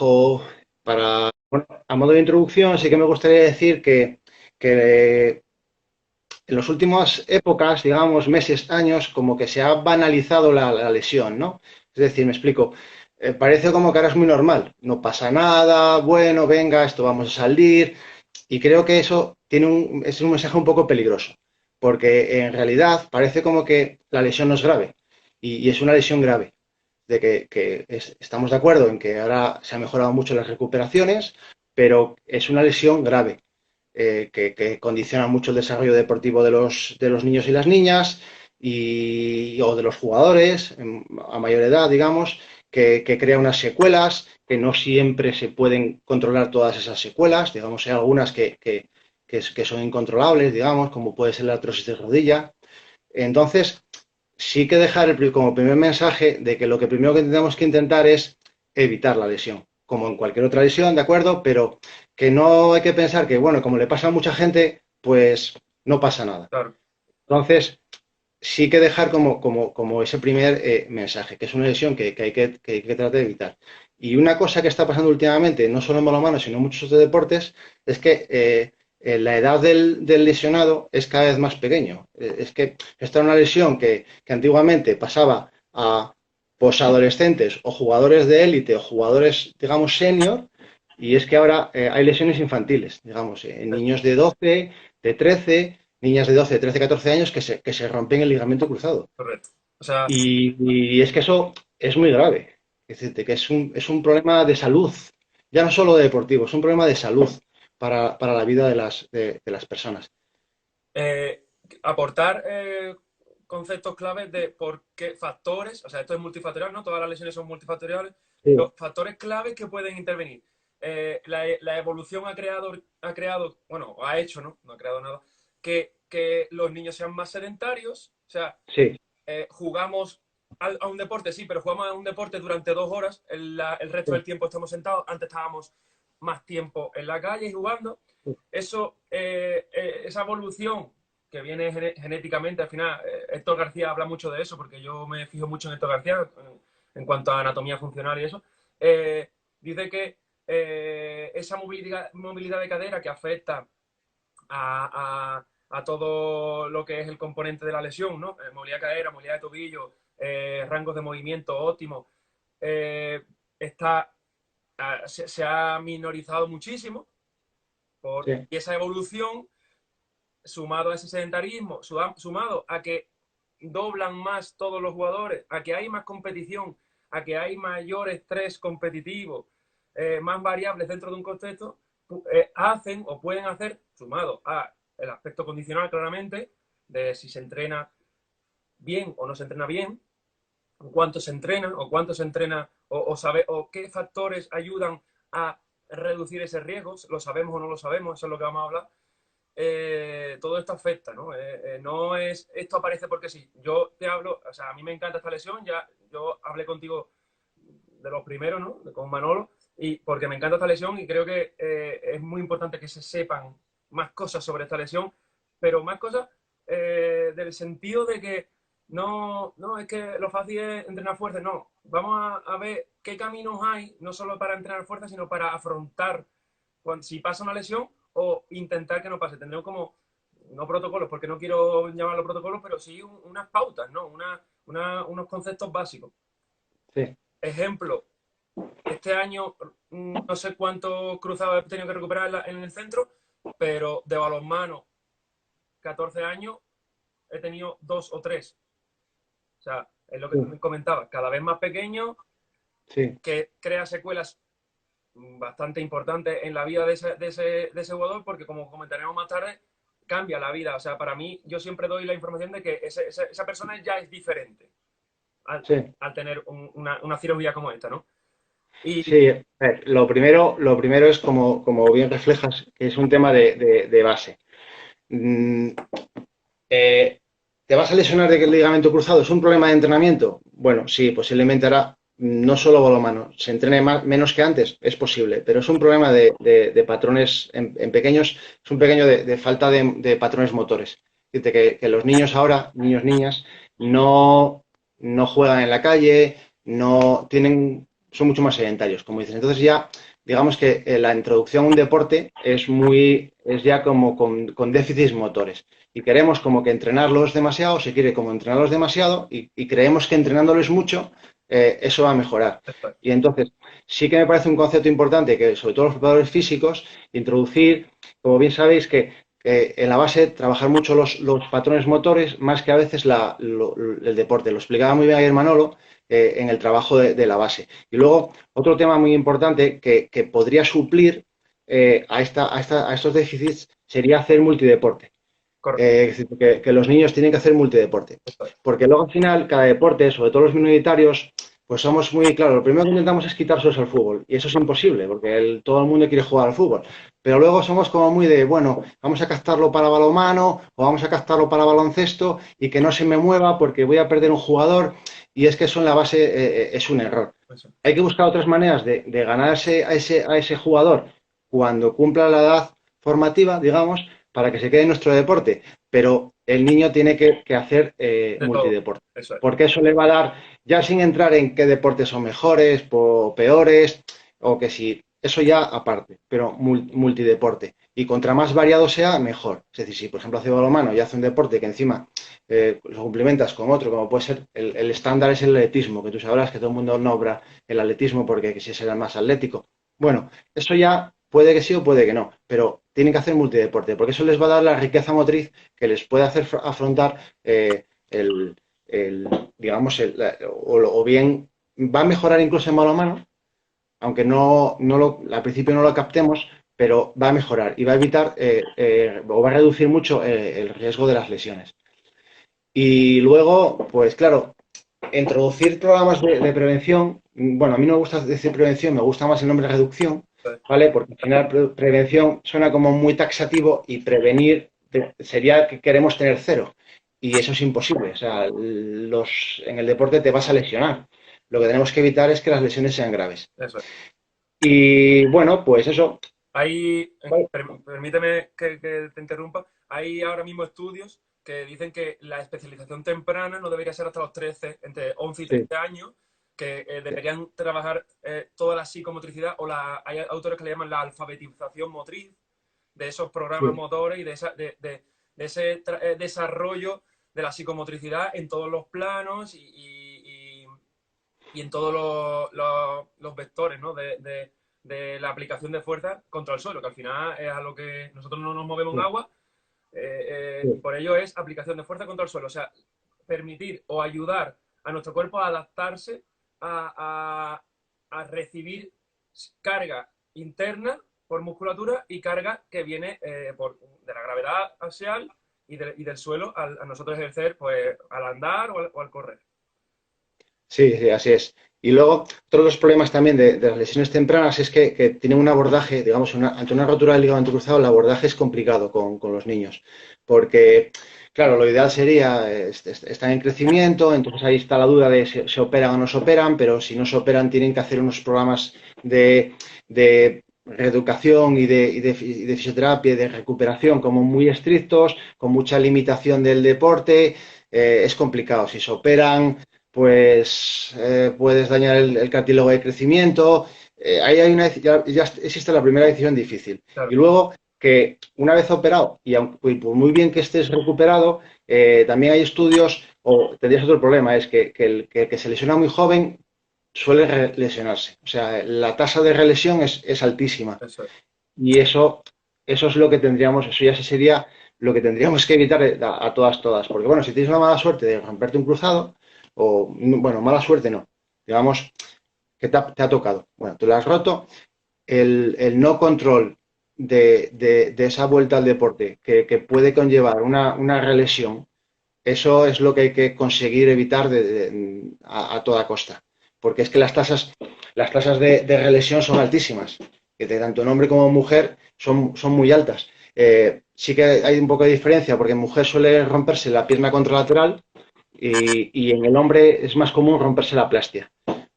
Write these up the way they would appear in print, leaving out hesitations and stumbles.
trabajo. Bueno, a modo de introducción, sí que me gustaría decir que en las últimas épocas, digamos, meses, años, como que se ha banalizado la lesión, ¿no? Es decir, me explico, parece como que ahora es muy normal, no pasa nada, bueno, venga, esto vamos a salir, y creo que eso es un mensaje un poco peligroso, porque en realidad parece como que la lesión no es grave, y es una lesión grave, de estamos de acuerdo en que ahora se han mejorado mucho las recuperaciones, pero es una lesión grave que condiciona mucho el desarrollo deportivo de los niños y las niñas o de los jugadores a mayor edad, digamos, que crea unas secuelas, que no siempre se pueden controlar todas esas secuelas, digamos, hay algunas que son incontrolables, digamos, como puede ser la artrosis de rodilla. Entonces, sí que dejar como primer mensaje de que lo que primero que tenemos que intentar es evitar la lesión, como en cualquier otra lesión, ¿de acuerdo? Pero que no hay que pensar que, bueno, como le pasa a mucha gente, pues no pasa nada. Claro. Entonces, sí que dejar como ese primer mensaje, que es una lesión que hay que tratar de evitar. Y una cosa que está pasando últimamente, no solo en balonmano, sino en muchos otros deportes, es que la edad del lesionado es cada vez más pequeño. Es que esta es una lesión que antiguamente pasaba a posadolescentes o jugadores de élite o jugadores, digamos, senior, y es que ahora hay lesiones infantiles, digamos, en Sí, niños de 12, de 13, niñas de 12, 13, 14 años que se rompen el ligamento cruzado. correcto. O sea, Y es que eso es muy grave. Es decir, que es un problema de salud, ya no solo de deportivo, es un problema de salud para la vida de las personas. eh, aportar conceptos claves de por qué factores, o sea, esto es multifactorial, ¿no? Todas las lesiones son multifactoriales, Sí, pero factores claves que pueden intervenir. La evolución ha creado, bueno, ha hecho, ¿no? No ha creado nada, que los niños sean más sedentarios, o sea, sí, jugamos a un deporte, sí, pero jugamos a un deporte durante 2 horas, el resto del tiempo estamos sentados, antes estábamos más tiempo en la calle jugando. Eso, esa evolución que viene genéticamente, al final, Héctor García habla mucho de eso, porque yo me fijo mucho en Héctor García en cuanto a anatomía funcional y eso. Dice que esa movilidad de cadera que afecta a todo lo que es el componente de la lesión, ¿no? Movilidad de cadera, movilidad de tobillo, rangos de movimiento óptimos, está, se ha minorizado muchísimo sí, y esa evolución, sumado a ese sedentarismo, sumado a que doblan más todos los jugadores, a que hay más competición, a que hay mayor estrés competitivo, más variables dentro de un contexto, hacen o pueden hacer, sumado a el aspecto condicional claramente, de si se entrena bien o no se entrena bien, cuánto se entrena o qué factores ayudan a reducir ese riesgo, lo sabemos o no lo sabemos, eso es lo que vamos a hablar. Todo esto afecta, ¿no? No es, esto aparece porque sí. Yo te hablo, o sea, a mí me encanta esta lesión, ya yo hablé contigo de los primeros, ¿no? Con Manolo, y porque me encanta esta lesión y creo que es muy importante que se sepan más cosas sobre esta lesión, pero más cosas del sentido de que no es que lo fácil es entrenar fuerza, no. Vamos a ver qué caminos hay, no solo para entrenar fuerza, sino para afrontar si pasa una lesión o intentar que no pase. Tendremos como, no protocolos, porque no quiero llamarlo protocolos, pero sí unas pautas, ¿no? Unos conceptos básicos. sí. Ejemplo, este año no sé cuántos cruzados he tenido que recuperar en el centro, pero de balonmano, 14 años, he tenido dos o tres. O sea, es lo que Sí, me comentaba, cada vez más pequeño, sí. que crea secuelas bastante importantes en la vida de ese jugador, porque como comentaremos más tarde, cambia la vida. O sea, para mí, yo siempre doy la información de que esa persona ya es diferente al, Sí. al tener una cirugía como esta, ¿no? Y Sí, a ver, lo primero es como bien reflejas, que es un tema de base. Mm, eh, ¿Te vas a lesionar de que el ligamento cruzado es un problema de entrenamiento? Bueno, sí, posiblemente ahora no solo balonmano, se entrene menos que antes, es posible, pero es un problema de patrones en pequeños, es un pequeño de falta de patrones motores. Dice que los niños ahora, niños, niñas, no juegan en la calle, no tienen son mucho más sedentarios, como dices. Entonces ya, digamos que la introducción a un deporte es ya como con déficits motores. Y queremos como que entrenarlos demasiado, se quiere como entrenarlos demasiado y creemos que entrenándolos mucho, eso va a mejorar. Y entonces, sí que me parece un concepto importante que, sobre todo los preparadores físicos, introducir, como bien sabéis, que en la base trabajar mucho los patrones motores más que a veces el deporte. Lo explicaba muy bien ayer Manolo en el trabajo de la base. Y luego, otro tema muy importante que podría suplir a estos déficits sería hacer multideporte. Correcto. Es decir, que los niños tienen que hacer multideporte. Porque luego al final, cada deporte, sobre todo los minoritarios, pues somos muy claro. Lo primero que intentamos es quitárselos al fútbol. Y eso es imposible, porque todo el mundo quiere jugar al fútbol. Pero luego somos como muy de, bueno, vamos a captarlo para balonmano o vamos a captarlo para baloncesto y que no se me mueva porque voy a perder un jugador. Y es que eso en la base es un error. Eso. Hay que buscar otras maneras de ganarse a ese jugador cuando cumpla la edad formativa, digamos, para que se quede en nuestro deporte, pero el niño tiene que hacer De todo. multideporte, Eso es. porque eso le va a dar, ya sin entrar en qué deportes son mejores o peores, o que si, eso ya aparte, pero multideporte. Y contra más variado sea, mejor. Es decir, si por ejemplo hace balonmano y hace un deporte que encima lo complementas con otro, como puede ser el estándar es el atletismo, que tú sabrás que todo el mundo nombra el atletismo porque si es el más atlético. Bueno, eso ya puede que sí o puede que no, pero tienen que hacer multideporte, porque eso les va a dar la riqueza motriz que les puede hacer afrontar el, digamos, o bien va a mejorar incluso en balonmano, aunque al principio no lo captemos, pero va a mejorar y va a evitar o va a reducir mucho el riesgo de las lesiones. Y luego, pues claro, introducir programas de prevención, bueno, a mí no me gusta decir prevención, me gusta más el nombre reducción, ¿vale? Porque al final prevención suena como muy taxativo y prevenir sería que queremos tener cero. Y eso es imposible. O sea, en el deporte te vas a lesionar. Lo que tenemos que evitar es que las lesiones sean graves. Eso es. Y bueno, pues eso. Hay, Vale. permíteme que te interrumpa, hay ahora mismo estudios que dicen que la especialización temprana no debería ser hasta los 13, entre 11 y Sí, 13 años, que sí, deberían trabajar toda la psicomotricidad hay autores que le llaman la alfabetización motriz de esos programas sí. motores y de ese desarrollo de la psicomotricidad en todos los planos y en todos los vectores, ¿no? De la aplicación de fuerza contra el suelo, que al final es a lo que nosotros no nos movemos en Sí, agua, y sí. por ello es aplicación de fuerza contra el suelo, o sea, permitir o ayudar a nuestro cuerpo a adaptarse a recibir carga interna por musculatura y carga que viene de la gravedad axial y del suelo a nosotros ejercer pues, al andar o al correr. Sí, sí, así es. Y luego, otro de los problemas también de las lesiones tempranas es que tienen un abordaje, digamos, ante una rotura del ligamento cruzado, el abordaje es complicado con los niños. Porque, claro, lo ideal sería, están en crecimiento, entonces ahí está la duda de si se operan o no se operan, pero si no se operan tienen que hacer unos programas de reeducación y de fisioterapia y de recuperación como muy estrictos, con mucha limitación del deporte. Es complicado. Si se operan pues puedes dañar el cartílago de crecimiento. Ahí ya existe la primera decisión difícil. Y Claro, luego que una vez operado, y por muy bien que estés recuperado, también hay estudios, o tendrías otro problema, es que el que se lesiona muy joven suele lesionarse. O sea, la tasa de relesión es altísima. eso es. Y eso es lo que tendríamos, eso ya sería lo que tendríamos que evitar a todas. Porque bueno, si tienes la mala suerte de romperte un cruzado, o bueno, mala suerte no, digamos que te ha tocado, bueno, tú lo has roto, el no control de esa vuelta al deporte que puede conllevar una relesión, eso es lo que hay que conseguir evitar a toda costa. Porque es que las tasas de relesión son altísimas, que tanto en hombre como en mujer son muy altas. Sí que hay un poco de diferencia, porque en mujer suele romperse la pierna contralateral y en el hombre es más común romperse la plastia.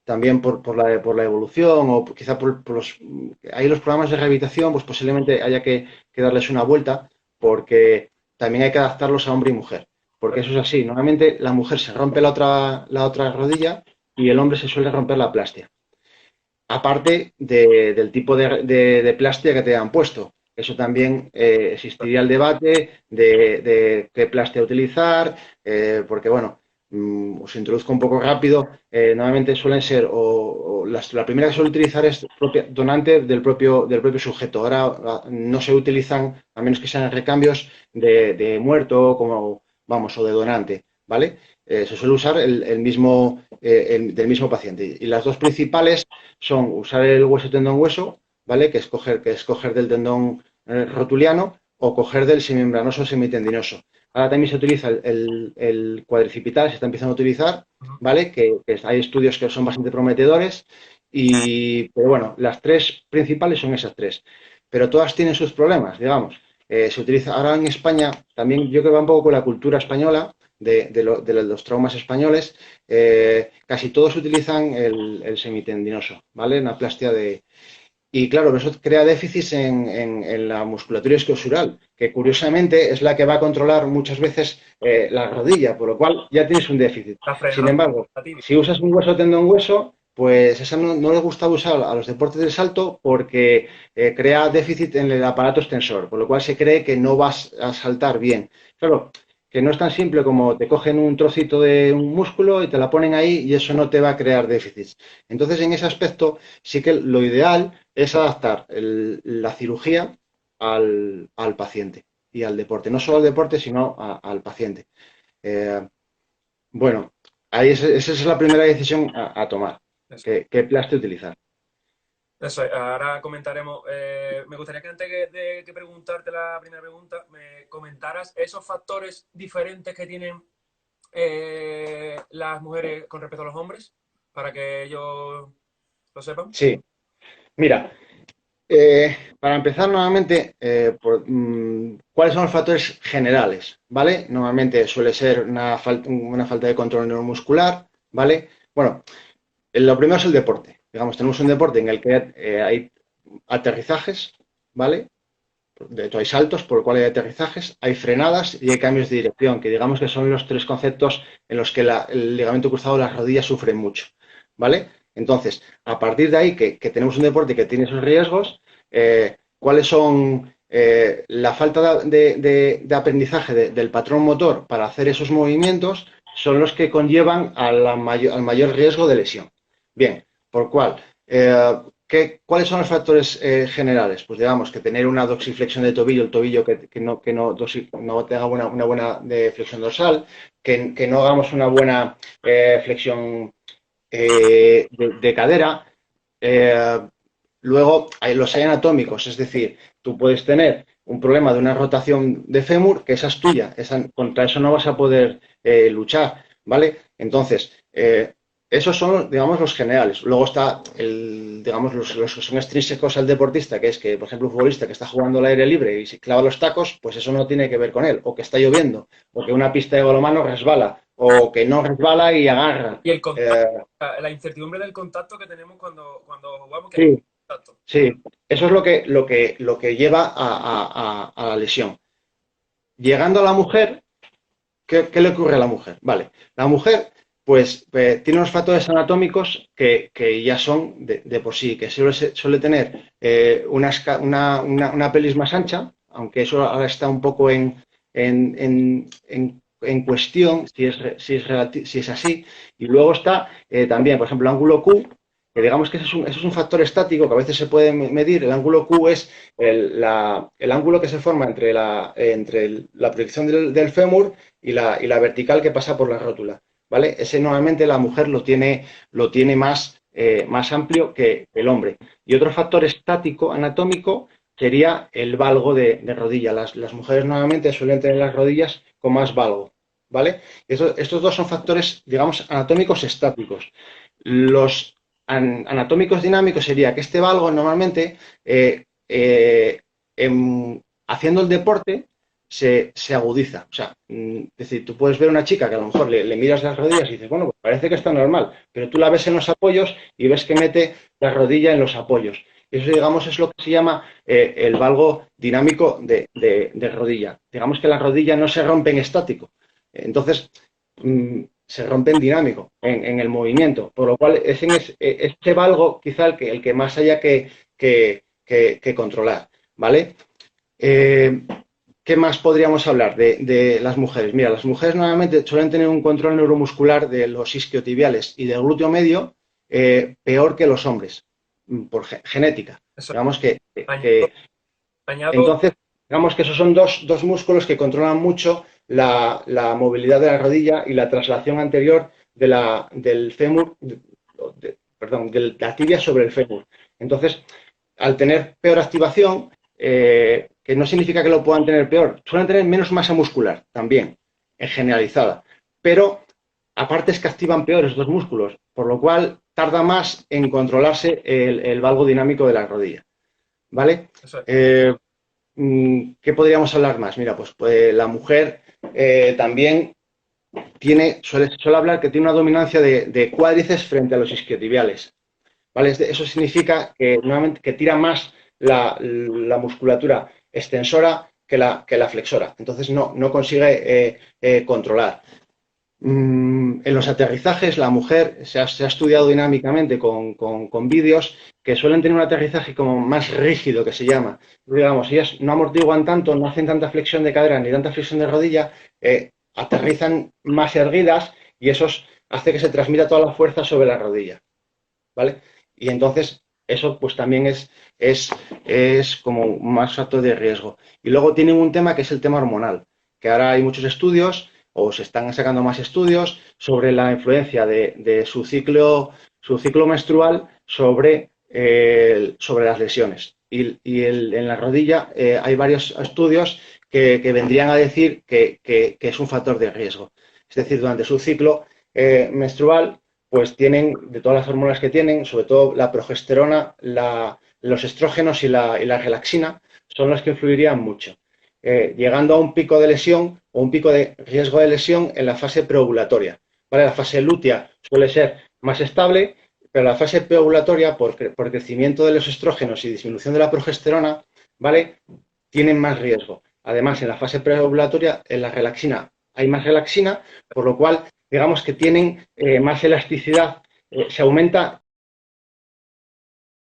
También por la evolución o quizá por los... Ahí los programas de rehabilitación, pues posiblemente haya que darles una vuelta porque también hay que adaptarlos a hombre y mujer. Porque eso es así. Normalmente la mujer se rompe la otra rodilla y el hombre se suele romper la plastia. aparte del tipo de plástica que te han puesto. Eso también existiría el debate de qué plástica utilizar, porque bueno, os introduzco un poco rápido. Normalmente suelen ser, la primera que suele utilizar es donante del propio sujeto. Ahora no se utilizan, a menos que sean recambios de muerto, como vamos, o de donante, ¿vale? Se suele usar el mismo, del mismo paciente. Y las dos principales son usar el hueso tendón hueso, ¿vale? Que es coger del tendón rotuliano o coger del semimembranoso semitendinoso. Ahora también se utiliza el cuadricipital, se está empezando a utilizar, ¿vale? Que hay estudios que son bastante prometedores, pero bueno, las tres principales son esas tres. Pero todas tienen sus problemas, digamos. Se utiliza ahora en España, también yo creo que va un poco con la cultura española, de los traumas españoles, casi todos utilizan el semitendinoso, ¿vale? Una plastia de... Y claro, eso crea déficits en la musculatura isquiosural, que curiosamente es la que va a controlar muchas veces la rodilla, por lo cual ya tienes un déficit. La Sin frenada, embargo, la tibia. si usas un hueso tendón hueso, pues esa no les gusta usar a los deportes del salto porque crea déficit en el aparato extensor, por lo cual se cree que no vas a saltar bien. Claro, que no es tan simple como te cogen un trocito de un músculo y te la ponen ahí y eso no te va a crear déficits. Entonces, en ese aspecto, sí que lo ideal es adaptar la cirugía al paciente y al deporte. No solo al deporte, sino al paciente. Eh, bueno, ahí esa es la primera decisión a tomar. Eso. ¿Qué plástico utilizar? Eso es. Ahora comentaremos. Me gustaría que antes de que preguntarte la primera pregunta, me comentaras esos factores diferentes que tienen las mujeres con respecto a los hombres, para que ellos lo sepan. Sí, mira, para empezar nuevamente, ¿cuáles son los factores generales? ¿Vale? Normalmente suele ser una falta de control neuromuscular, ¿vale? Bueno, lo primero es el deporte. Digamos, tenemos un deporte en el que hay aterrizajes, ¿vale? De hecho, hay saltos por el cual hay aterrizajes, hay frenadas y hay cambios de dirección, que digamos que son los tres conceptos en los que el ligamento cruzado de las rodillas sufre mucho, ¿vale? Entonces, a partir de ahí, que tenemos un deporte que tiene esos riesgos, ¿cuáles son la falta de aprendizaje del patrón motor para hacer esos movimientos? Son los que conllevan al mayor riesgo de lesión. Bien, por cual, ¿cuáles son los factores generales? Pues digamos que tener una dorsiflexión del tobillo, el tobillo que no tenga una buena flexión dorsal, que no hagamos una buena flexión de cadera. Eh, Luego, los hay anatómicos, es decir, tú puedes tener un problema de una rotación de fémur, que esa es tuya, contra eso no vas a poder luchar, ¿vale? Entonces, esos son, digamos, los generales. Luego está, digamos, los que son extrínsecos al deportista, que es que, por ejemplo, un futbolista que está jugando al aire libre y se clava los tacos, pues eso no tiene que ver con él. O que está lloviendo, o que una pista de balonmano resbala, o que no resbala y agarra. Y el contacto, la incertidumbre del contacto que tenemos cuando jugamos, que no hay Sí, contacto. sí, eso es lo que lleva a la lesión. Llegando a la mujer, ¿qué le ocurre a la mujer? Vale, la mujer, pues, tiene unos factores anatómicos que ya son de por sí, que suele tener una pelvis más ancha, aunque eso ahora está un poco en cuestión si es así. Y luego está también, por ejemplo, el ángulo Q, que digamos que eso es un factor estático que a veces se puede medir. El ángulo Q es el ángulo que se forma entre la proyección del fémur y la vertical que pasa por la rótula, ¿vale? Ese normalmente la mujer lo tiene más amplio que el hombre. Y otro factor estático anatómico sería el valgo de rodilla. Las mujeres normalmente suelen tener las rodillas con más valgo, ¿vale? Estos dos son factores, digamos, anatómicos estáticos. Los anatómicos dinámicos sería que este valgo normalmente, haciendo el deporte, se agudiza. O sea, es decir, tú puedes ver una chica que a lo mejor le miras las rodillas y dices, bueno, pues parece que está normal, pero tú la ves en los apoyos y ves que mete la rodilla en los apoyos. Y eso, digamos, es lo que se llama el valgo dinámico de rodilla. Digamos que la rodilla no se rompe en estático. Entonces, se rompen dinámico en el movimiento, por lo cual es en este valgo quizá el que más haya que controlar, ¿vale? Eh, ¿Qué más podríamos hablar de las mujeres? Mira, las mujeres normalmente suelen tener un control neuromuscular de los isquiotibiales y del glúteo medio peor que los hombres, por genética. Eso, Digamos añado, añado, entonces, digamos que esos son dos músculos que controlan mucho la movilidad de la rodilla y la traslación anterior del fémur, perdón, de la tibia sobre el fémur. Entonces, al tener peor activación, que no significa que lo puedan tener peor, suelen tener menos masa muscular también, en generalizada. Pero aparte es que activan peor esos dos músculos, por lo cual tarda más en controlarse el valgo dinámico de la rodilla. ¿Vale? eso, ¿Qué podríamos hablar más? Mira, pues la mujer también suele hablar que tiene una dominancia de cuádriceps frente a los isquiotibiales. ¿Vale? Eso significa que nuevamente que tira más la musculatura extensora que la flexora. Entonces no consigue controlar. En los aterrizajes, la mujer se ha estudiado dinámicamente con vídeos que suelen tener un aterrizaje como más rígido, que se llama. Digamos, ellas no amortiguan tanto, no hacen tanta flexión de cadera ni tanta flexión de rodilla, aterrizan más erguidas y eso hace que se transmita toda la fuerza sobre la rodilla. ¿Vale? Y entonces eso pues también es como más factor de riesgo. Y luego tienen un tema que es el tema hormonal, que ahora hay muchos estudios o se están sacando más estudios sobre la influencia de su ciclo menstrual sobre las lesiones. En la rodilla hay varios estudios que vendrían a decir que es un factor de riesgo. Es decir, durante su ciclo menstrual pues tienen, de todas las hormonas que tienen, sobre todo la progesterona, los estrógenos y la relaxina, son los que influirían mucho, llegando a un pico de lesión o un pico de riesgo de lesión en la fase preovulatoria. ¿Vale? La fase lútea suele ser más estable, pero la fase preovulatoria, por crecimiento de los estrógenos y disminución de la progesterona, ¿vale? Tienen más riesgo. Además, en la fase preovulatoria, en la relaxina hay más relaxina, por lo cual digamos que tienen más elasticidad, se aumenta la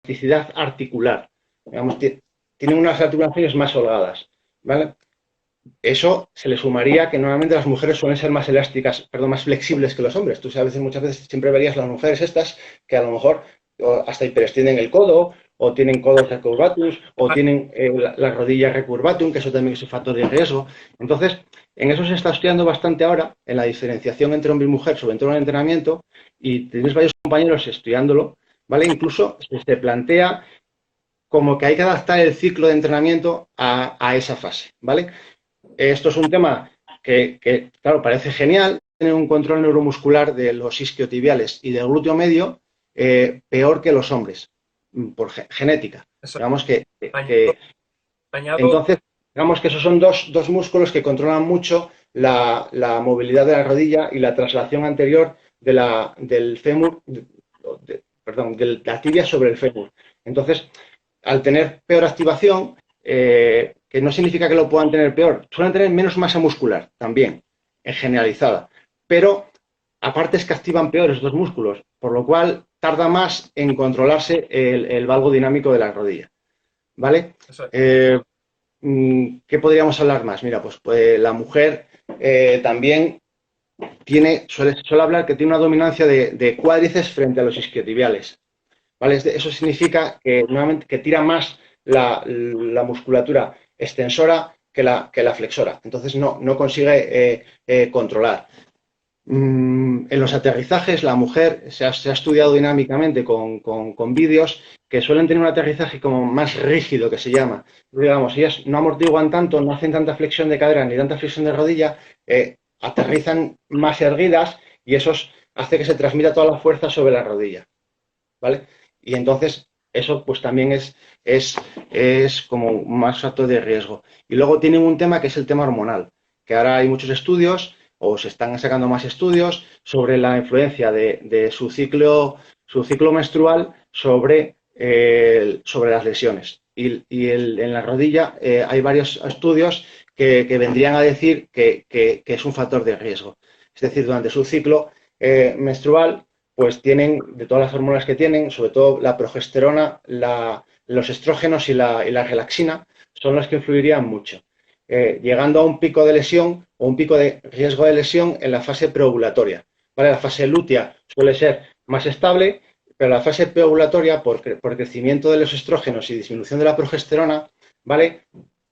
elasticidad articular, digamos, tienen unas articulaciones más holgadas, ¿vale? Eso se le sumaría que normalmente las mujeres suelen ser más elásticas, perdón, más flexibles que los hombres. Tú sabes, muchas veces siempre verías las mujeres estas que a lo mejor hasta hiperextienden el codo, o tienen codos recurvatus, o tienen la rodilla recurvatum, que eso también es un factor de riesgo. Entonces, en eso se está estudiando bastante ahora, en la diferenciación entre hombre y mujer, sobre todo en el entrenamiento, y tienes varios compañeros estudiándolo, ¿vale? Incluso se plantea como que hay que adaptar el ciclo de entrenamiento a esa fase, ¿vale? Esto es un tema claro, parece genial, tener un control neuromuscular de los isquiotibiales y del glúteo medio peor que los hombres, por genética. eso, Digamos añado, añado, entonces, digamos que esos son dos músculos que controlan mucho la movilidad de la rodilla y la traslación anterior del fémur, perdón, de la tibia sobre el fémur. Entonces, al tener peor activación, que no significa que lo puedan tener peor, suelen tener menos masa muscular también, en generalizada. Pero aparte es que activan peor esos dos músculos, por lo cual tarda más en controlarse el valgo dinámico de la rodilla. ¿Vale? eso, ¿Qué podríamos hablar más? Mira, pues la mujer también suele hablar que tiene una dominancia de cuádriceps frente a los isquiotibiales. ¿Vale? Eso significa que nuevamente que tira más la musculatura extensora que la flexora. Entonces no consigue controlar. En los aterrizajes, la mujer se ha estudiado dinámicamente con vídeos que suelen tener un aterrizaje como más rígido, que se llama. Digamos, ellas no amortiguan tanto, no hacen tanta flexión de cadera ni tanta flexión de rodilla, aterrizan más erguidas y eso hace que se transmita toda la fuerza sobre la rodilla. ¿Vale? Y entonces eso pues también es como más factor de riesgo. Y luego tienen un tema que es el tema hormonal, que ahora hay muchos estudios o se están sacando más estudios sobre la influencia de su ciclo menstrual sobre las lesiones. En la rodilla hay varios estudios que vendrían a decir que es un factor de riesgo. es decir, durante su ciclo menstrual, pues tienen, de todas las hormonas que tienen, sobre todo la progesterona, los estrógenos y la relaxina, son los que influirían mucho, llegando a un pico de lesión o un pico de riesgo de lesión en la fase preovulatoria. ¿Vale? La fase lútea suele ser más estable, pero la fase preovulatoria, por crecimiento de los estrógenos y disminución de la progesterona, ¿vale?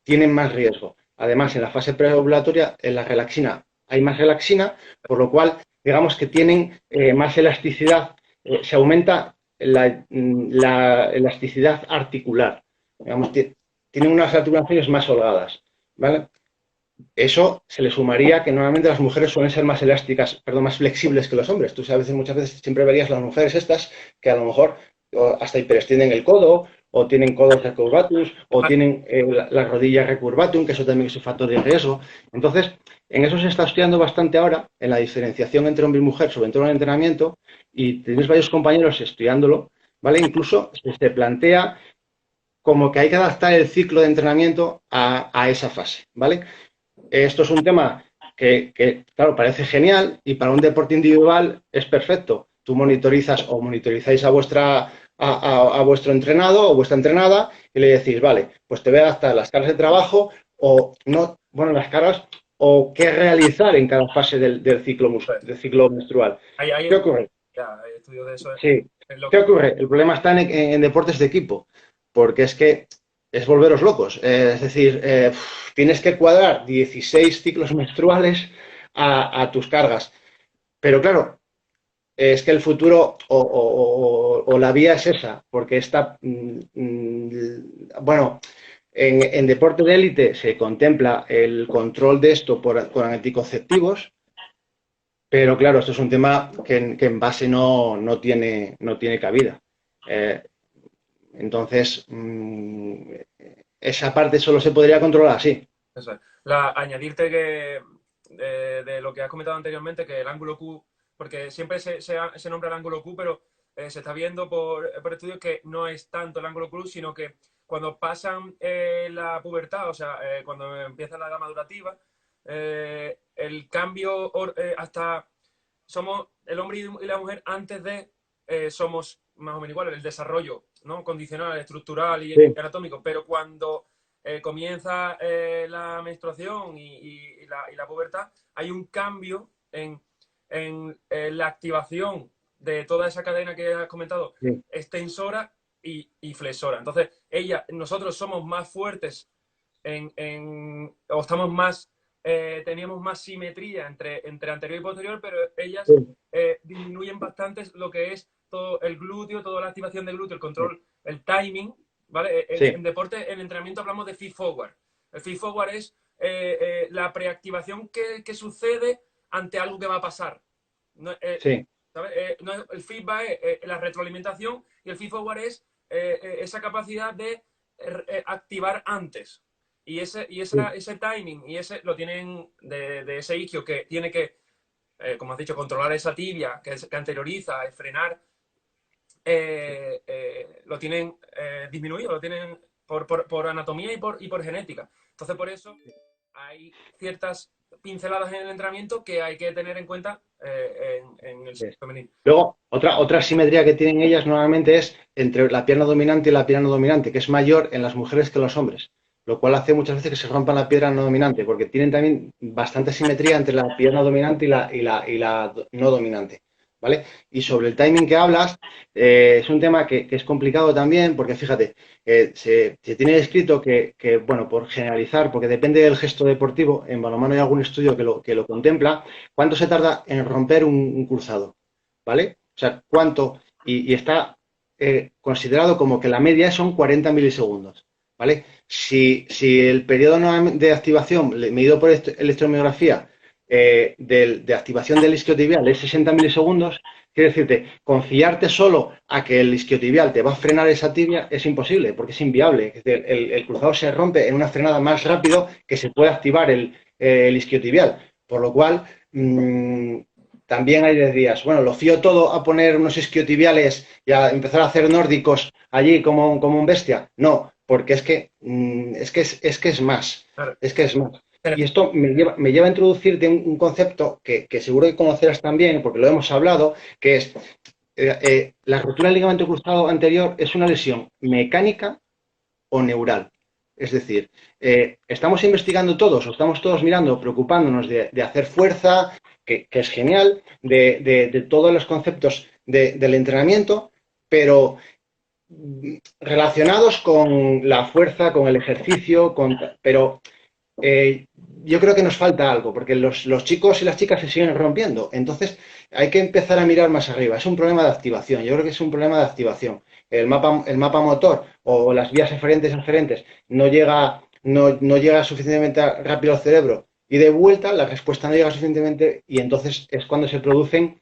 Tienen más riesgo. Además, en la fase preovulatoria, en la relaxina hay más relaxina, por lo cual, digamos que tienen más elasticidad, se aumenta la elasticidad articular. Digamos, tienen unas articulaciones más holgadas, ¿vale? Eso se le sumaría que normalmente las mujeres suelen ser más elásticas, perdón, más flexibles que los hombres. Tú sabes, muchas veces siempre verías las mujeres estas que a lo mejor hasta hiperextienden el codo, o tienen codos recurvatus, o tienen la rodilla recurvatum, que eso también es un factor de riesgo. Entonces, en eso se está estudiando bastante ahora, en la diferenciación entre hombre y mujer, sobre todo en el entrenamiento, y tenéis varios compañeros estudiándolo, ¿vale? Incluso se plantea como que hay que adaptar el ciclo de entrenamiento a esa fase, ¿vale? Esto es un tema claro, parece genial y para un deporte individual es perfecto. Tú monitorizas o monitorizáis a vuestro entrenado o vuestra entrenada y le decís, vale, pues te voy a adaptar las cargas de trabajo o no, bueno, las cargas o qué realizar en cada fase del ciclo menstrual. ¿Qué ocurre? Hay estudios de eso. Sí. ¿Qué ocurre? El problema está en deportes de equipo, porque es que es volveros locos. Es decir, tienes que cuadrar 16 ciclos menstruales a tus cargas. Pero claro, es que el futuro o la vía es esa, porque bueno, en deporte de élite se contempla el control de esto con anticonceptivos, pero claro, esto es un tema que en base no tiene cabida. Eh, entonces, esa parte solo se podría controlar así. Eso es. Añadirte que de lo que has comentado anteriormente, que el ángulo Q, porque siempre se nombra el ángulo Q, pero se está viendo por estudios que no es tanto el ángulo Q, sino que cuando pasan la pubertad, o sea, cuando empieza la edad madurativa, el cambio hasta somos el hombre y la mujer antes de somos más o menos iguales, el desarrollo, ¿no? Condicional, estructural y Sí. anatómico, pero cuando comienza la menstruación y la pubertad, hay un cambio en la activación de toda esa cadena que has comentado, Sí. extensora y flexora. Entonces, nosotros somos más fuertes o estamos más, teníamos más simetría entre anterior y posterior, pero ellas Sí. disminuyen bastante lo que es todo el glúteo, toda la activación del glúteo, el control, el timing, ¿vale? Sí. En deporte, en entrenamiento hablamos de feed forward. El feed forward es la preactivación que sucede ante algo que va a pasar. No, Sí. no, el feedback es la retroalimentación y el feed forward es esa capacidad de activar antes. Ese timing y ese lo tienen de ese isquio que tiene que, como has dicho, controlar esa tibia que anterioriza, frenar, lo tienen disminuido, lo tienen por anatomía y por genética. Entonces, por eso hay ciertas pinceladas en el entrenamiento que hay que tener en cuenta en el sexo femenino. Luego, otra simetría que tienen ellas normalmente es entre la pierna dominante y la pierna no dominante, que es mayor en las mujeres que en los hombres, lo cual hace muchas veces que se rompan la pierna no dominante, porque tienen también bastante simetría entre la pierna dominante y la no dominante, ¿vale? Y sobre el timing que hablas, es un tema que es complicado también, porque fíjate, se tiene escrito bueno, por generalizar, porque depende del gesto deportivo, en balonmano hay algún estudio que lo contempla, ¿cuánto se tarda en romper un cruzado? ¿Vale? O sea, cuánto, y está considerado como que la media son 40 milisegundos, ¿vale? Si el periodo de activación medido por electromiografía de activación del isquiotibial es 60 milisegundos, quiere decirte, confiarte solo a que el isquiotibial te va a frenar esa tibia es imposible, porque es inviable. El cruzado se rompe en una frenada más rápido que se puede activar el isquiotibial, por lo cual también hay días, bueno, lo fío todo a poner unos isquiotibiales y a empezar a hacer nórdicos allí como un bestia. No, porque es que es más. Claro. Es que es más. y esto me lleva a introducirte un concepto que seguro que conocerás también, porque lo hemos hablado, que es la rotura del ligamento cruzado anterior es una lesión mecánica o neural. Es decir, estamos investigando todos, o estamos todos mirando, preocupándonos de hacer fuerza, que es genial, de todos los conceptos del entrenamiento, pero relacionados con la fuerza, con el ejercicio, pero eh, yo creo que nos falta algo, porque los chicos y las chicas se siguen rompiendo. Entonces, hay que empezar a mirar más arriba. Es un problema de activación. Yo creo que es un problema de activación. El mapa motor o las vías eferentes no llega suficientemente rápido al cerebro. Y de vuelta, la respuesta no llega suficientemente y entonces es cuando se producen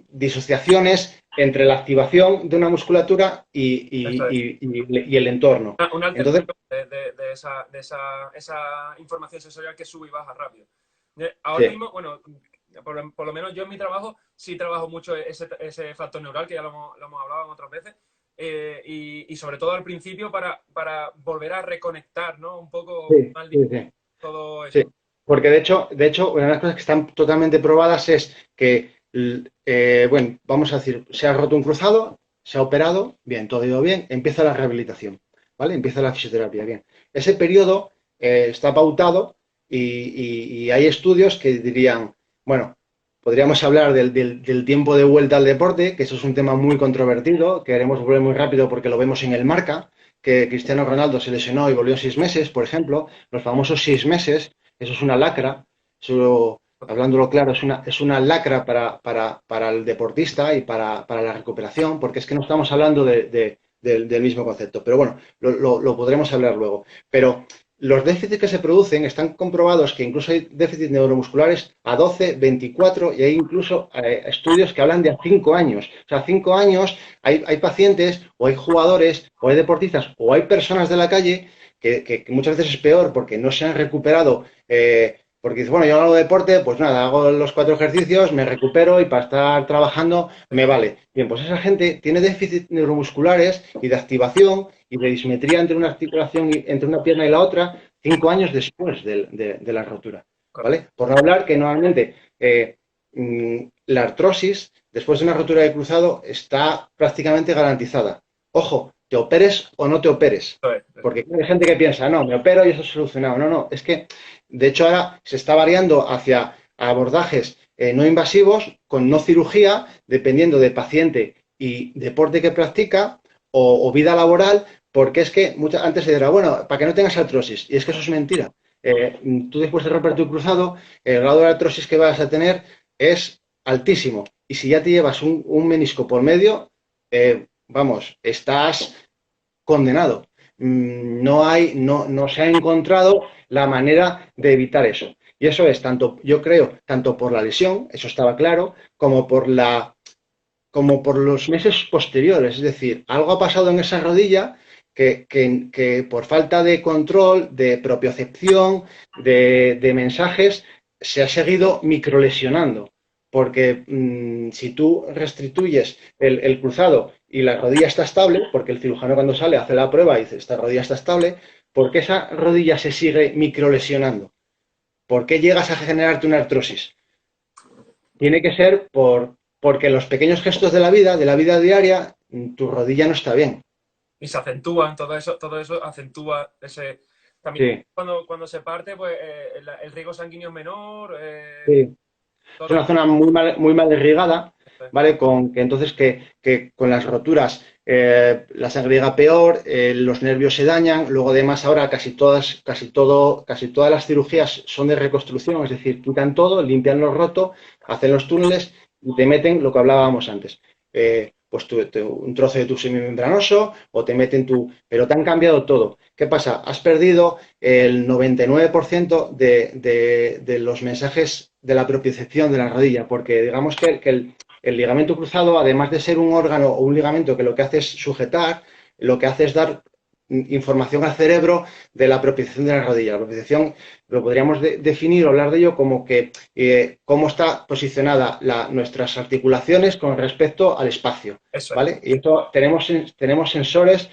disociaciones entre la activación de una musculatura Eso es. y el entorno. Un Entonces, alternativo esa información sensorial que sube y baja rápido. Ahora sí. mismo, bueno, por lo menos yo en mi trabajo sí trabajo mucho ese factor neural, que ya lo hemos hablado en otras veces, y sobre todo al principio para volver a reconectar, ¿no? Un poco Sí, mal sí, sí, todo sí. eso. Porque de hecho, una de las cosas que están totalmente probadas es que, bueno, vamos a decir, se ha roto un cruzado, se ha operado, bien, todo ha ido bien, empieza la rehabilitación, ¿vale? Empieza la fisioterapia, bien. Ese periodo está pautado y hay estudios que dirían, bueno, podríamos hablar del tiempo de vuelta al deporte, que eso es un tema muy controvertido, que queremos volver muy rápido porque lo vemos en el marca, que Cristiano Ronaldo se lesionó y volvió en 6 meses, por ejemplo, los famosos 6 meses, eso es una lacra, eso, hablándolo claro, es una lacra para el deportista y para la recuperación, porque es que no estamos hablando del mismo concepto. Pero bueno, lo podremos hablar luego. Pero los déficits que se producen están comprobados que incluso hay déficits neuromusculares a 12, 24 y hay incluso estudios que hablan de a 5 años. O sea, 5 años hay pacientes o hay jugadores o hay deportistas o hay personas de la calle que muchas veces es peor porque no se han recuperado. Porque dices, bueno, yo hago deporte, pues nada, hago los 4 ejercicios, me recupero y para estar trabajando me vale. Bien, pues esa gente tiene déficits neuromusculares y de activación y de dismetría entre una articulación y entre una pierna y la otra 5 años después de la rotura, Correcto. ¿vale? Por no hablar que normalmente la artrosis después de una rotura de cruzado está prácticamente garantizada. Ojo, te operes o no te operes. Eso es. Porque hay gente que piensa, no, me opero y eso es solucionado. No, no, es que de hecho ahora se está variando hacia abordajes no invasivos con no cirugía, dependiendo de paciente y deporte que practica o vida laboral, porque es que antes se dirá, bueno, para que no tengas artrosis, y es que eso es mentira. Tú después de romper tu cruzado, el grado de artrosis que vas a tener es altísimo. Y si ya te llevas un menisco por medio, vamos, estás condenado. No se ha encontrado la manera de evitar eso. Y eso es tanto, yo creo, tanto por la lesión, eso estaba claro, como por los meses posteriores. Es decir, algo ha pasado en esa rodilla que por falta de control, de propiocepción, de mensajes, se ha seguido microlesionando. Porque si tú restituyes el cruzado y la rodilla está estable, porque el cirujano cuando sale hace la prueba y dice, esta rodilla está estable, ¿por qué esa rodilla se sigue microlesionando? ¿Por qué llegas a generarte una artrosis? Tiene que ser porque los pequeños gestos de la vida diaria, tu rodilla no está bien. Y se acentúan, todo eso acentúa ese. También Sí, cuando se parte, pues el riego sanguíneo es menor, sí. Es todo una zona muy mal irrigada, esto. ¿vale? Con que entonces que con las roturas la sangre llega peor, los nervios se dañan, luego además ahora casi todas las cirugías son de reconstrucción, es decir, quitan todo, limpian lo roto, hacen los túneles y te meten lo que hablábamos antes. Pues un trozo de tu semimembranoso o te meten pero te han cambiado todo. ¿Qué pasa? Has perdido el 99% de los mensajes de la propiocepción de la rodilla, porque digamos que el ligamento cruzado, además de ser un órgano o un ligamento que lo que hace es sujetar, lo que hace es dar información al cerebro de la propiocepción de la rodilla. La propiocepción lo podríamos definir o hablar de ello como que cómo está posicionada nuestras articulaciones con respecto al espacio. Eso es. ¿Vale? Y esto tenemos sensores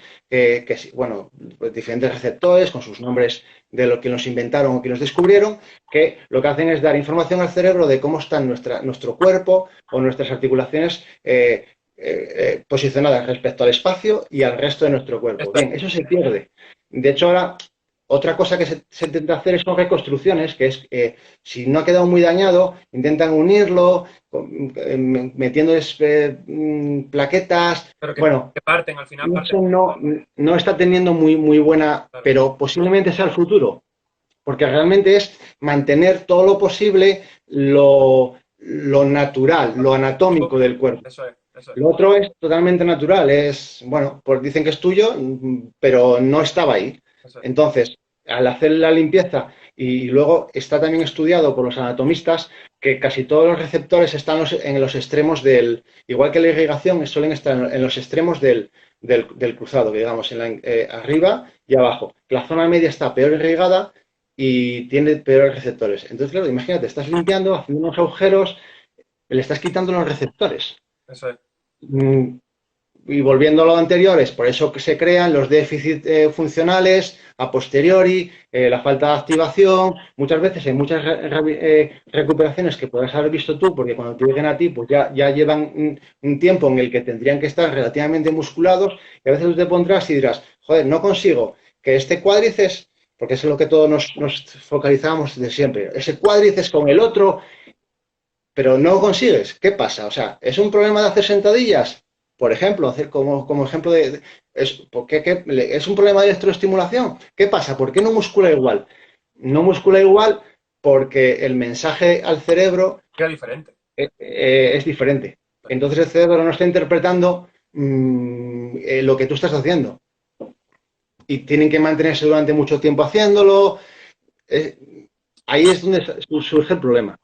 bueno, pues diferentes receptores con sus nombres de lo que nos inventaron o que nos descubrieron, que lo que hacen es dar información al cerebro de cómo está nuestro cuerpo o nuestras articulaciones posicionadas respecto al espacio y al resto de nuestro cuerpo. Eso es. Bien, eso se pierde. De hecho, ahora otra cosa que se intenta hacer son reconstrucciones, que es, si no ha quedado muy dañado, intentan unirlo, metiendo plaquetas. Pero Bueno, que parten, al final eso parten. no está teniendo muy buena, Claro. pero posiblemente sea el futuro, porque realmente es mantener todo lo posible lo natural, lo anatómico del cuerpo. Eso es, eso es. Lo otro es totalmente natural, bueno, pues dicen que es tuyo, pero no estaba ahí. Eso es. Entonces, al hacer la limpieza, y luego está también estudiado por los anatomistas que casi todos los receptores están en los extremos igual que la irrigación, suelen estar en los extremos del cruzado, digamos, arriba y abajo. La zona media está peor irrigada y tiene peores receptores. Entonces, claro, imagínate, estás limpiando, haciendo unos agujeros, le estás quitando los receptores. Eso es. Y volviendo a lo anterior, es por eso que se crean los déficits funcionales a posteriori, la falta de activación. Muchas veces hay muchas recuperaciones que podrás haber visto tú, porque cuando te lleguen a ti, pues ya llevan un tiempo en el que tendrían que estar relativamente musculados, y a veces tú te pondrás y dirás, joder, no consigo que este cuádriceps, porque eso es lo que todos nos focalizamos de siempre, ese cuádriceps con el otro, pero no consigues. ¿Qué pasa? O sea, ¿es un problema de hacer sentadillas? Por ejemplo, hacer como ejemplo ¿es un problema de electroestimulación? ¿Qué pasa? ¿Por qué no muscula igual? No muscula igual porque el mensaje al cerebro Queda diferente. es diferente. Entonces el cerebro no está interpretando lo que tú estás haciendo. Y tienen que mantenerse durante mucho tiempo haciéndolo. Ahí es donde surge el problema.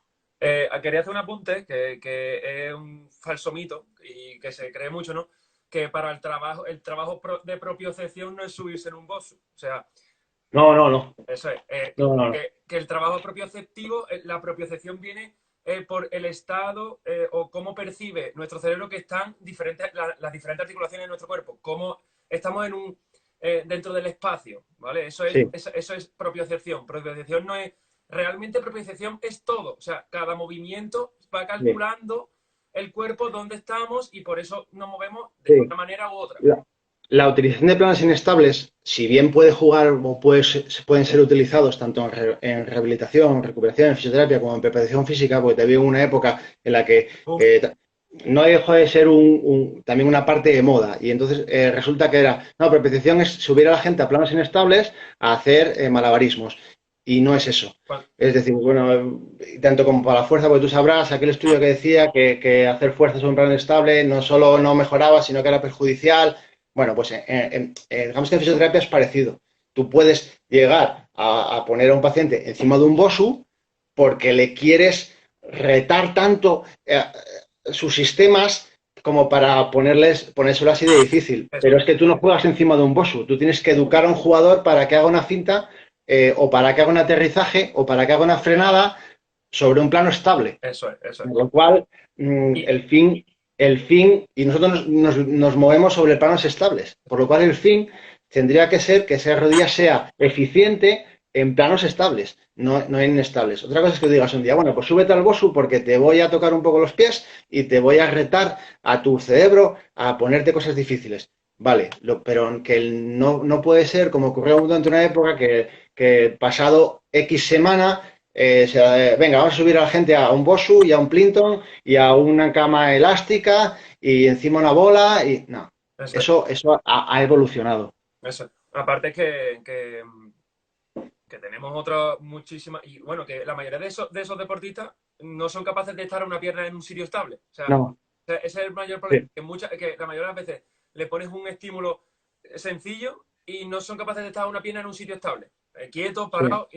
Quería hacer un apunte que es un falso mito y que se cree mucho, ¿no? Que para el trabajo de propiocepción no es subirse en un bosu. O sea, No. eso es. No. Que el trabajo propioceptivo, la propiocepción viene por el estado o cómo percibe nuestro cerebro que están las diferentes articulaciones de nuestro cuerpo. Cómo estamos dentro del espacio, ¿vale? Sí. Eso es propiocepción. Propiocepción no es realmente propiocepción es todo. O sea, cada movimiento va Sí. calculando el cuerpo dónde estamos y por eso nos movemos de Sí. una manera u otra. La utilización de planos inestables, si bien puede jugar o pueden ser utilizados tanto en rehabilitación, recuperación, en fisioterapia como en preparación física, porque te veo una época en la que Uf, no dejó de ser también una parte de moda. Y entonces resulta que preparación es subir a la gente a planos inestables a hacer malabarismos. Y no es eso. Es decir, bueno, tanto como para la fuerza, porque tú sabrás aquel estudio que decía que hacer fuerza sobre un plano estable no solo no mejoraba, sino que era perjudicial. Bueno, pues digamos que en fisioterapia es parecido. Tú puedes llegar a poner a un paciente encima de un BOSU porque le quieres retar tanto sus sistemas como para ponérselo así de difícil. Pero es que tú no juegas encima de un BOSU. Tú tienes que educar a un jugador para que haga una cinta o para que haga un aterrizaje o para que haga una frenada sobre un plano estable. eso es. Con lo cual, el fin, y nosotros nos movemos sobre planos estables, por lo cual el fin tendría que ser que esa rodilla sea eficiente en planos estables, no en inestables. Otra cosa es que digas un día, bueno, pues súbete al bosu porque te voy a tocar un poco los pies y te voy a retar a tu cerebro a ponerte cosas difíciles. Vale, pero que no puede ser como ocurrió durante una época que pasado X semana venga, vamos a subir a la gente a un Bosu y a un Plinton y a una cama elástica y encima una bola y no, eso ha evolucionado. Eso. Aparte que tenemos otras muchísimas, y bueno, que la mayoría de esos deportistas no son capaces de estar a una pierna en un sitio estable. O sea, No, ese es el mayor problema, sí, que la mayoría de las veces le pones un estímulo sencillo y no son capaces de estar a una pierna en un sitio estable. Quieto, sí, parado,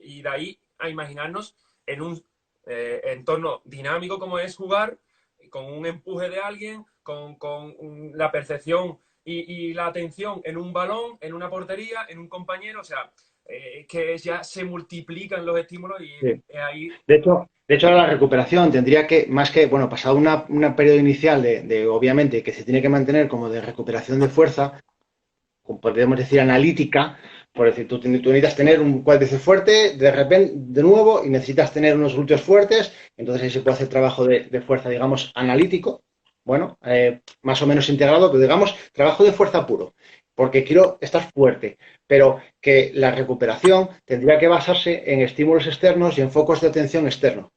y de ahí a imaginarnos en un entorno dinámico como es jugar, con un empuje de alguien, con la percepción y la atención en un balón, en una portería, en un compañero, o sea, que ya se multiplican los estímulos y Sí. ahí... De hecho, ahora la recuperación tendría que, más que, bueno, pasado una periodo inicial obviamente, que se tiene que mantener como de recuperación de fuerza, como podríamos decir, analítica, por decir, tú necesitas tener un cuádriceps fuerte, de repente, de nuevo, y necesitas tener unos glúteos fuertes, entonces ahí se puede hacer trabajo de fuerza, digamos, analítico, bueno, más o menos integrado, pero digamos, trabajo de fuerza puro, porque quiero estar fuerte, pero que la recuperación tendría que basarse en estímulos externos y en focos de atención externos.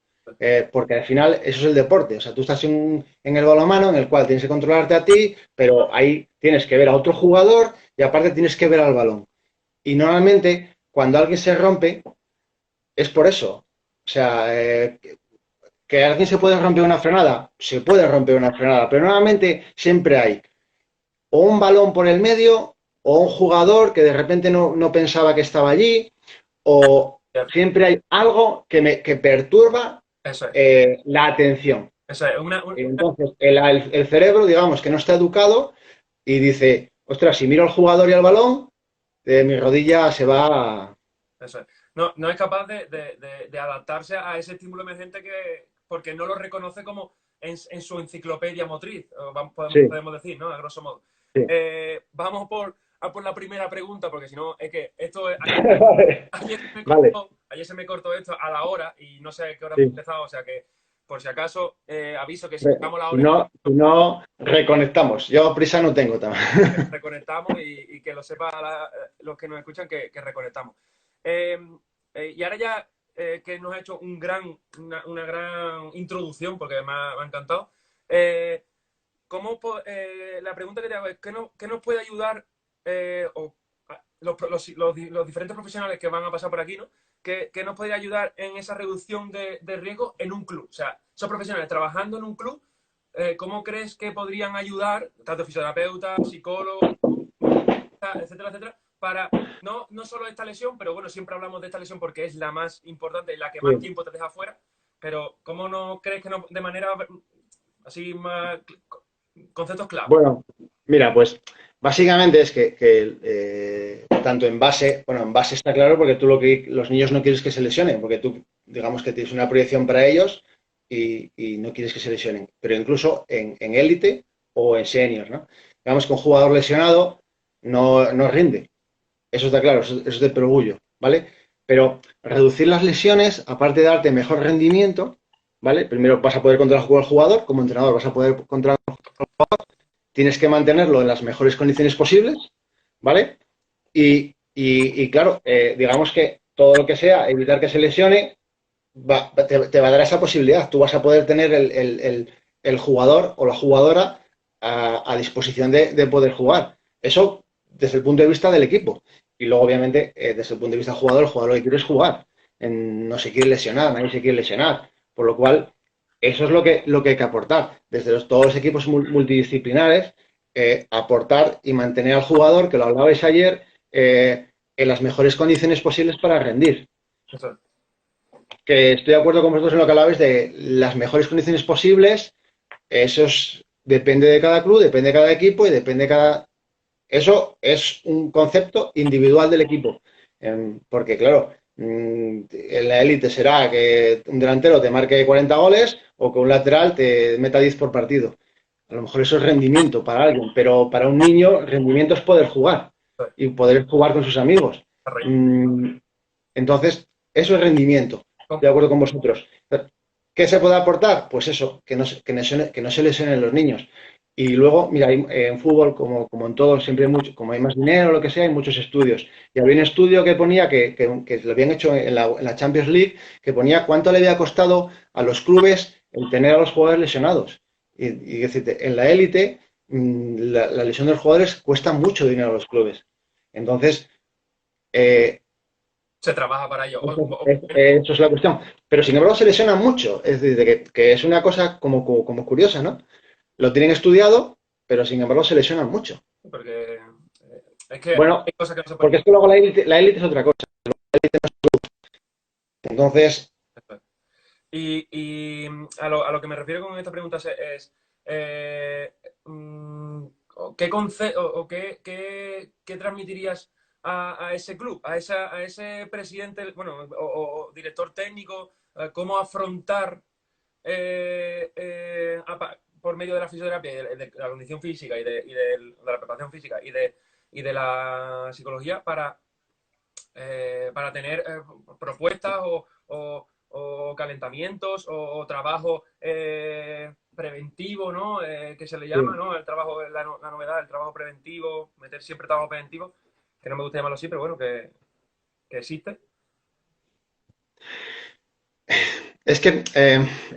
Porque al final eso es el deporte. O sea, tú estás en el balonmano en el cual tienes que controlarte a ti, pero ahí tienes que ver a otro jugador y aparte tienes que ver al balón. Y normalmente cuando alguien se rompe es por eso. O sea, que alguien se puede romper una frenada, se puede romper una frenada, pero normalmente siempre hay o un balón por el medio o un jugador que de repente no pensaba que estaba allí o siempre hay algo que perturba Eso es. la atención. Eso es. Entonces, el cerebro, digamos, que no está educado y dice, ostras, si miro al jugador y al balón, mi rodilla se va. Eso es. No, no es capaz de adaptarse a ese estímulo emergente porque no lo reconoce como en su enciclopedia motriz, Sí, podemos decir, ¿no? A grosso modo. sí. Vamos por la primera pregunta, porque si no, es que Vale, vale, ayer se me cortó esto a la hora y no sé a qué hora hemos sí. empezado, o sea que por si acaso aviso que si llegamos a la Si hora no, si no, reconectamos. Yo prisa no tengo también. reconectamos y que lo sepa los que nos escuchan que reconectamos. Eh, y ahora ya que nos ha hecho una gran introducción, porque me ha encantado, la pregunta que te hago es, ¿qué nos puede ayudar los diferentes profesionales que van a pasar por aquí, ¿no? ¿Qué nos puede ayudar en esa reducción de riesgo en un club? O sea, esos profesionales trabajando en un club, ¿cómo crees que podrían ayudar, tanto fisioterapeutas, psicólogos, etcétera, etcétera, para no solo esta lesión, pero bueno, siempre hablamos de esta lesión porque es la más importante, la que más Sí. tiempo te deja fuera, pero ¿cómo no crees que no, de manera así más conceptos clave? Bueno, mira, pues básicamente es que tanto en base, bueno, en base está claro porque tú los niños no quieres que se lesionen, porque tú, digamos que tienes una proyección para ellos y no quieres que se lesionen, pero incluso en élite o en seniors, ¿no? Digamos que un jugador lesionado no rinde, eso está claro, eso es de perogrullo, ¿vale? Pero reducir las lesiones, aparte de darte mejor rendimiento, ¿vale? Primero vas a poder controlar al jugador, como entrenador vas a poder controlar, tienes que mantenerlo en las mejores condiciones posibles, ¿vale? Y claro, digamos que todo lo que sea evitar que se lesione, te va a dar esa posibilidad. Tú vas a poder tener el jugador o la jugadora a disposición de poder jugar. Eso desde el punto de vista del equipo. Y luego, obviamente, desde el punto de vista del jugador lo que quiere es jugar. No se quiere lesionar, nadie se quiere lesionar. Por lo cual, eso es lo que hay que aportar. Desde todos los equipos multidisciplinares, aportar y mantener al jugador, que lo hablabais ayer, en las mejores condiciones posibles para rendir. Eso, Que estoy de acuerdo con vosotros en lo que hablabais de las mejores condiciones posibles. Depende de cada club, depende de cada equipo y depende de cada. Eso es un concepto individual del equipo. Porque, claro, en la élite será que un delantero te marque 40 goles o que un lateral te meta 10 por partido. A lo mejor eso es rendimiento para alguien, pero para un niño rendimiento es poder jugar y poder jugar con sus amigos. Mm, Entonces, eso es rendimiento. De acuerdo con vosotros. ¿Qué se puede aportar? Pues eso, que no se lesionen los niños. Y luego, mira, en fútbol, como en todo, siempre hay mucho, como hay más dinero o lo que sea, hay muchos estudios. Y había un estudio que ponía que lo habían hecho en la Champions League, que ponía cuánto le había costado a los clubes el tener a los jugadores lesionados. Y decirte, en la élite, la lesión de los jugadores cuesta mucho dinero a los clubes. Entonces, eh, se trabaja para ello. eso es la cuestión. Pero sin embargo se lesiona mucho. Es decir, que es una cosa como curiosa, ¿no? Lo tienen estudiado, pero sin embargo se lesionan mucho. Porque es que Bueno, hay cosas que no se pueden. porque es que luego la élite es otra cosa. Entonces, Y a lo que me refiero con esta pregunta es eh, mm, qué transmitirías a ese club, a ese presidente, bueno, o director técnico, cómo afrontar por medio de la fisioterapia, de la condición física de la preparación física y de la psicología para tener propuestas o calentamientos o trabajo preventivo, ¿no? Que se le llama, Sí. ¿no? El trabajo, la novedad, el trabajo preventivo, meter siempre trabajo preventivo, que no me gusta llamarlo así, pero bueno, que existe. Es que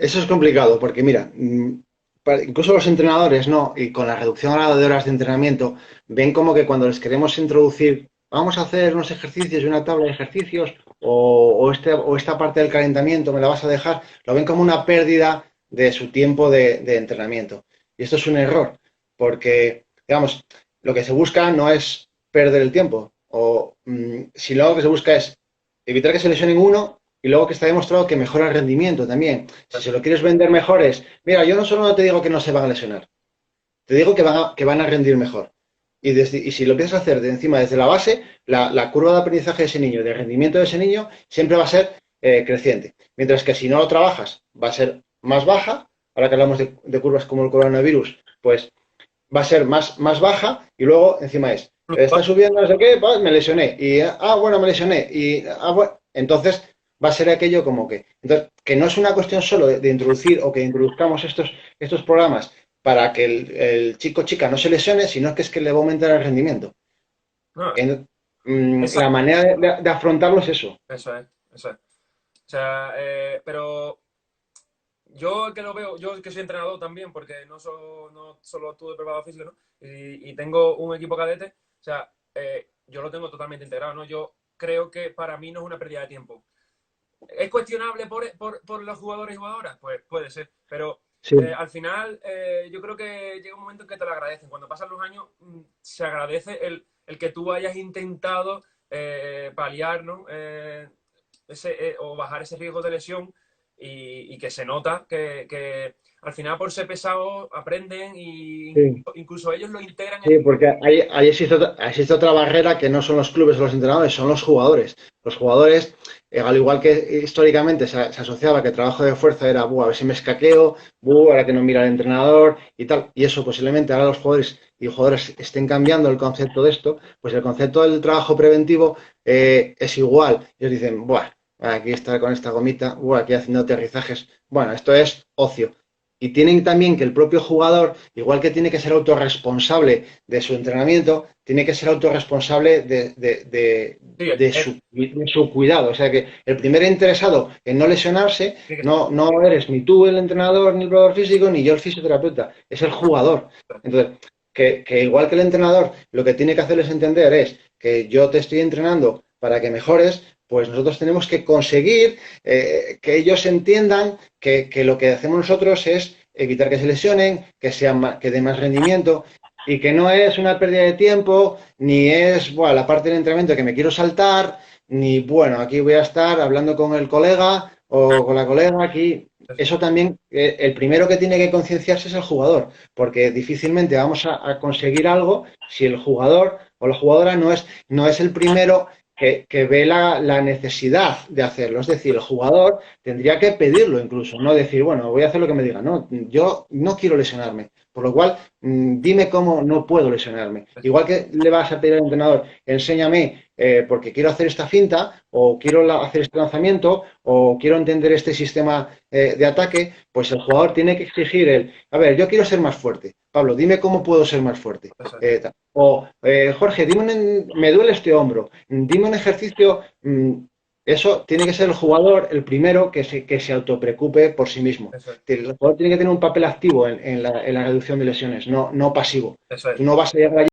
eso es complicado porque, mira, incluso los entrenadores, ¿no? Y con la reducción ahora de horas de entrenamiento, ven como que cuando les queremos introducir, vamos a hacer unos ejercicios y una tabla de ejercicios, o esta parte del calentamiento me la vas a dejar, lo ven como una pérdida de su tiempo de entrenamiento. Y esto es un error, porque, digamos, lo que se busca no es perder el tiempo, si lo que se busca es evitar que se lesionen uno y luego que está demostrado que mejora el rendimiento también. Si se lo quieres vender mejor es, mira, yo no solo te digo que no se van a lesionar, te digo que van a rendir mejor. Y si lo empiezas a hacer de encima desde la base, la curva de aprendizaje de ese niño, de rendimiento de ese niño, siempre va a ser creciente. Mientras que si no lo trabajas, va a ser más baja. Ahora que hablamos de curvas como el coronavirus, pues va a ser más baja y luego encima es, está subiendo no sé qué, pues, me lesioné. Y, bueno, me lesioné. Y, bueno, entonces va a ser aquello como que, entonces, que no es una cuestión solo de introducir o que introduzcamos estos programas para que el chico o chica no se lesione, sino que es que le va a aumentar el rendimiento. No, La manera de afrontarlo es eso. eso es, eso es. O sea, pero yo que lo veo, yo que soy entrenador también, porque no solo estuve preparado físico, ¿no? Y tengo un equipo cadete, o sea, yo lo tengo totalmente integrado, ¿no? Yo creo que para mí no es una pérdida de tiempo. ¿Es cuestionable por los jugadores y jugadoras? Pues puede ser, pero Sí, al final yo creo que llega un momento en que te lo agradecen. Cuando pasan los años, se agradece el que tú hayas intentado paliar, ¿no? O bajar ese riesgo de lesión y que se nota que al final por ser pesado aprenden y sí. incluso ellos lo integran Sí, porque existe otra barrera que no son los clubes o los entrenadores, son los jugadores. Los jugadores, al igual que históricamente se asociaba que el trabajo de fuerza era, a ver si me escaqueo, ahora que no mira el entrenador y tal. Y eso posiblemente ahora los jugadores y jugadoras estén cambiando el concepto de esto, pues el concepto del trabajo preventivo es igual. Ellos dicen, aquí está con esta gomita, aquí haciendo aterrizajes. Bueno, esto es ocio. Y tienen también que el propio jugador, igual que tiene que ser autorresponsable de su entrenamiento, tiene que ser autorresponsable sí, de su cuidado. O sea que el primer interesado en no lesionarse no eres ni tú el entrenador, ni el preparador físico, ni yo el fisioterapeuta, es el jugador. Entonces, que igual que el entrenador, lo que tiene que hacerles entender es que yo te estoy entrenando para que mejores, pues nosotros tenemos que conseguir que ellos entiendan que lo que hacemos nosotros es evitar que se lesionen, que dé más rendimiento y que no es una pérdida de tiempo, ni es la parte del entrenamiento que me quiero saltar, ni aquí voy a estar hablando con el colega o con la colega aquí. Eso también, el primero que tiene que concienciarse es el jugador, porque difícilmente vamos a conseguir algo si el jugador o la jugadora no es el primero que ve la necesidad de hacerlo. Es decir, el jugador tendría que pedirlo incluso, no decir, bueno, voy a hacer lo que me diga. No, yo no quiero lesionarme. Por lo cual, dime cómo no puedo lesionarme. Igual que le vas a pedir al entrenador, enséñame porque quiero hacer esta finta, o quiero hacer este lanzamiento, o quiero entender este sistema de ataque, pues el jugador tiene que exigir a ver, yo quiero ser más fuerte. Pablo, dime cómo puedo ser más fuerte. Jorge, me duele este hombro, dime un ejercicio. Eso tiene que ser el jugador el primero que se autopreocupe por sí mismo. El jugador tiene que tener un papel activo en la reducción de lesiones, no pasivo. eso es. Tú no vas a llegar allí